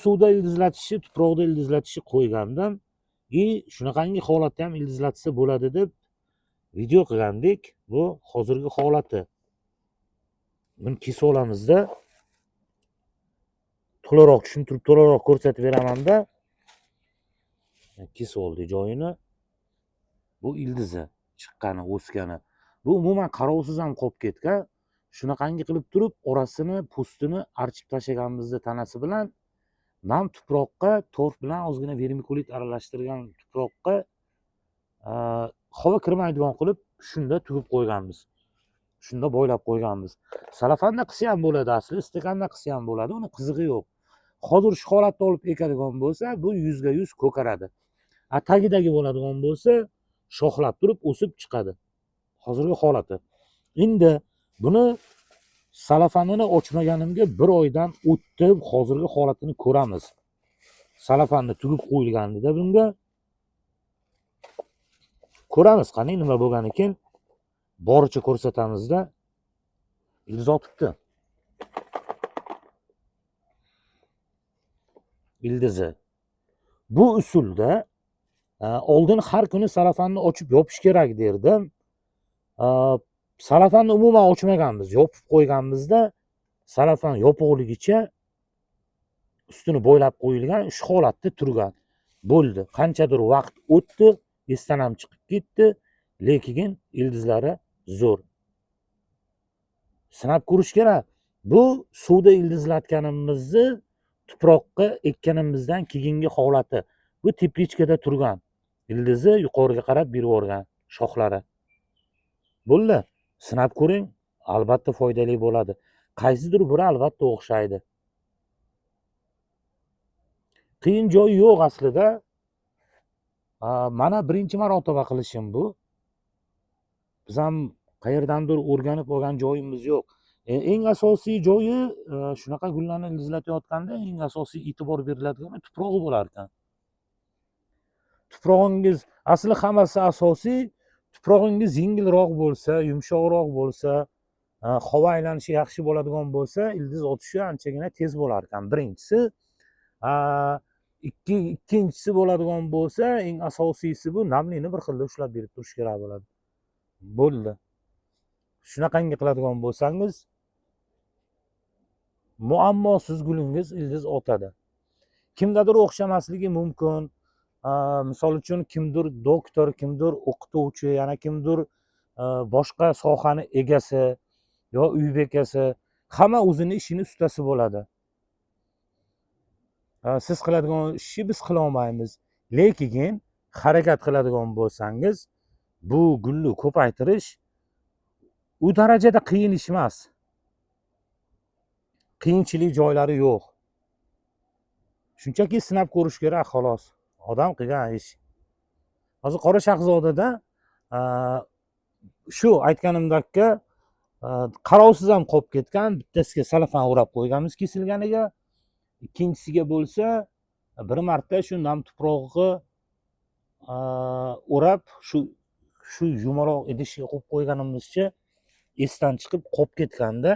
suvda ildizlatishi, tuproqda ildizlatishi qo'ygandim. Shunaqangi holatda ham ildizlatsa bo'ladi deb video qilgandik. Bu hozirgi holati. Buni kesib olamizda. To'laroq tushuntirib, to'laroq ko'rsatib beraman-da. Kesib oldik joyini. Bu ildizi chiqqani, o'sgani. Bu umuman qarovsiz ham qolib ketgan. Shunaqangi qilib turib, orasini, pustini archib tashlaganimizda tanasi bilan nam tuproqqa torf bilan ozgina vermikulit aralashtirgan tuproqqa havo kirmaydigan qilib shunda tugib qo'yganmiz. Shunda bo'ylab qo'yganmiz. Salafanda qilsa ham bo'ladi, asli stekanda qilsa ham bo'ladi, uni qizig'i yo'q. Hozir shu holatda olib ekadigan bo'lsa, bu 100% ko'karadi. Tagidagi bo'ladigan bo'lsa, shoxlab turib o'sib chiqadi. Hozirgi holati. Endi buni salafanini ochmaganimga 1 oydan o'tdi, hozirgi holatini ko'ramiz. Salafanni tugib qo'yilgandida bunga ko'ramiz qani nima bo'lgan ekan. Boricha ko'rsatamizda. Ildiz otibdi. Ildizi. Bu usulda oldin har kuni salafanni ochib yopish kerak derdim. Salafanni umuman ochmaganmiz, yopib qo'yganmizda salafan yopiqligicha ustini bo'ylab qo'yilgan, shu holatda turgan. Bo'ldi. Qanchadir vaqt o'tdi, esdan ham chiqib ketdi, lekin ildizlari zo'r. Sinab ko'rish kerak. Bu suvda ildizlatganimizni tuproqqa ekkanimizdan keyingi holati. Bu teplichkada turgan. Ildizi yuqoriga qarab berib yuborgan shoxlari. Bo'ldi. Sinab ko'ring, albatta foydali bo'ladi. Qaysidir biri albatta o'xshaydi. Qiyin joyi yo'q aslida. Mana birinchi marotaba qilishim bu. Biz ham qayerdandir o'rganib olgan joyimiz yo'q. Eng asosiy joyi shunaqa gullarni ildizlatayotganda eng asosiy e'tibor beriladigan tuprog'i bo'lar ekan. Tuprog'ingiz asli hammasi asosiy. Tuprog'ingiz yengilroq bo'lsa, yumshoqroq bo'lsa, havo aylanishi yaxshi bo'ladigan bo'lsa, ildiz otishi anchagina tez bo'lar ekan. Birinchisi, ikkinchisi bo'ladigan bo'lsa, eng asosiysi bu namlikni bir xilda ushlab berib turish kerak bo'ladi. Bo'ldi. Shunaqangi qiladigan bo'lsangiz, muammosiz gulingiz ildiz otadi. Kimdadir o'xshamasligi mumkin. Misol uchun kimdir doktor, kimdir o'qituvchi, yana kimdir boshqa sohani egasi yo uy bekasi, hamma o'zini ishini ustasi bo'ladi. Siz qiladigan ishni biz qila olmaymiz. Lekin harakat qiladigan bo'lsangiz, bu gulni ko'paytirish u darajada qiyin ish emas. Qiyinchilik joylari yo'q. Shunchaki sinab ko'rish kerak xolos. Odam qilgan ish. Hozir Qora Shahzodada shu aytganimdagi qarovsiz ham qolib ketgan, bittasiga salafan o'rab qo'yganmiz kesilganiga, ikkinchisiga bo'lsa bir marta shu nam tuprog'i o'rab shu yumaloq idishga qo'yib qo'yganimizcha esdan chiqib qolib ketganda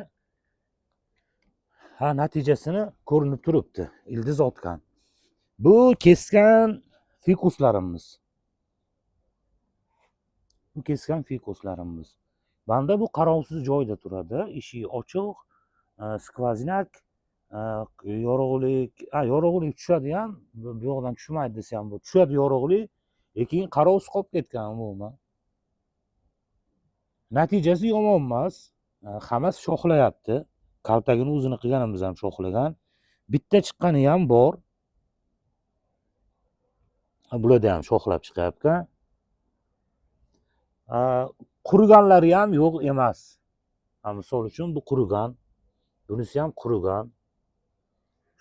natijasini ko'rinib turibdi. Ildiz otgan. Bu kesgan fikuslarimiz. Banda bu qarovsiz joyda turadi, eshigi ochiq, skvoznak, yorug'lik tushadi ham, bu yoqdan tushmaydi desa ham bu tushadi yorug'lik, lekin qarovsiz qolib ketgan umuman. Natijasi yomon emas. Hammasi shoxlayapti. Kaltagini o'zini qilganimiz ham shoxlagan. Bitta chiqqani ham bor. Bularda ham shoxlab chiqyapti. Quriganlari ham yo'q emas. Misol uchun bu qurigan, bunisi ham qurigan.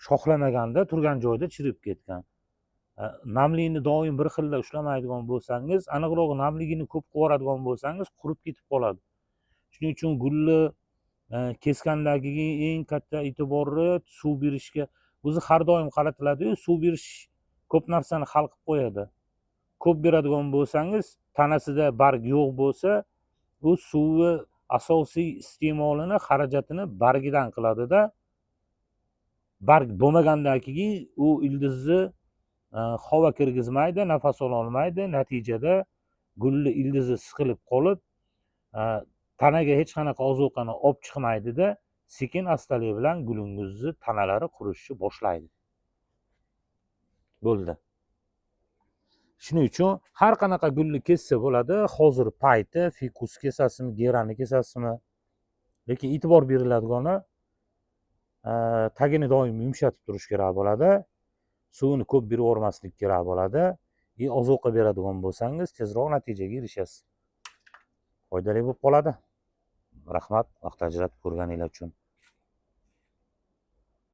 Shoxlamaganda turgan joyda chirib ketgan. Namlikni doim bir xilda ushlamaydigan bo'lsangiz, aniqroq namligini ko'p qilib yuboradigan bo'lsangiz, qurib ketib qoladi. Shuning uchun gulni kesgandagi eng katta e'tibori suv berishga o'zi har doim qaratiladi. Suv berish ko'p narsani hal qilib qo'yadi. Ko'p beradigan bo'lsangiz, tanasida barg yo'q bo'lsa, u suvni asosiy iste'molini, xarajatini bargidan qiladida, barg bo'lmagandan keyin u ildizni havo kirgizmaydi, nafas ololmaydi. Natijada gulni ildizi siqilib qolib, tanaga hech qanaqa ozuqani olib chiqmaydida, sekin astalik bilan gulingizni tanalari qurishni boshlaydi. Bo'ldi. Shuning uchun har qanaqa gulni kessa bo'ladi. Hozir payti, fikus kesasizmi, gerani kesasizmi? Lekin e'tibor beriladigani tagini doim yumshatib turish kerak bo'ladi. Suvini ko'p berib yubormaslik kerak bo'ladi. Ozuqa beradigan bo'lsangiz, tezroq natijaga erishasiz. Foydali bo'lib qoladi. Rahmat, vaqt ajratib ko'rganingiz uchun.